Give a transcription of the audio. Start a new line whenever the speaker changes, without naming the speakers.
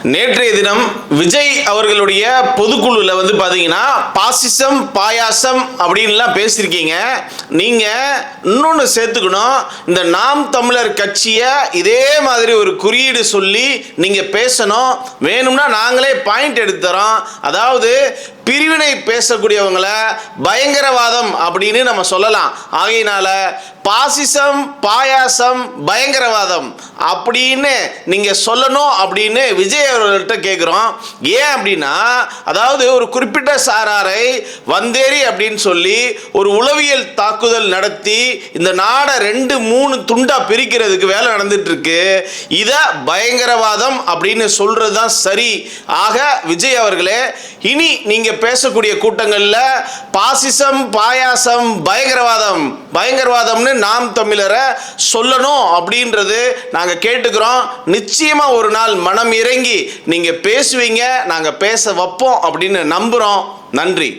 நேற்றைய தினம் விஜய் அவர்களுடைய பொதுக்குழுல பாத்தீங்கன்னா பாசிசம் பாயாசம் அப்படின்லாம் பேசியிருக்கீங்க. நீங்க இன்னொன்னு சேர்த்துக்கணும், இந்த நாம் தமிழர் கட்சியை இதே மாதிரி ஒரு குறியீடு சொல்லி நீங்க பேசணும். வேணும்னா நாங்களே பாயிண்ட் எடுத்து தரோம். அதாவது பிரிவினை பேசக்கூடியவங்களை பயங்கரவாதம் அப்படின்னு நம்ம சொல்லலாம். ஆகையினால பாசிசம் பாயாசம் பயங்கரவாதம் அப்படின்னு நீங்க சொல்லணும் அப்படின்னு விஜய் அவர்கள்ட்ட கேட்குறோம். ஏன் அப்படின்னா, அதாவது ஒரு குறிப்பிட்ட சாராரை வந்தேரி அப்படின்னு சொல்லி ஒரு உளவியல் தாக்குதல் நடத்தி இந்த நாடை 2-3 துண்டா பிரிக்கிறதுக்கு வேலை நடந்துட்டு இருக்கு. இதை பயங்கரவாதம் அப்படின்னு சொல்றது தான் சரி. ஆக விஜய் அவர்களே, இனி நீங்க பேசக்கூடிய கூட்டங்கள்ல பாசிசம் பாயாசம் பயங்கரவாதம் பயங்கரவாதம்னு நாம் தமிழரை சொல்லணும் அப்படின்றது நாங்க கேட்டுக்கிறோம். நிச்சயமா ஒரு நாள் மனம் இறங்கி நீங்க பேசுவீங்க, நாங்க பேச வைப்போம் அப்படின்னு நம்புறோம். நன்றி.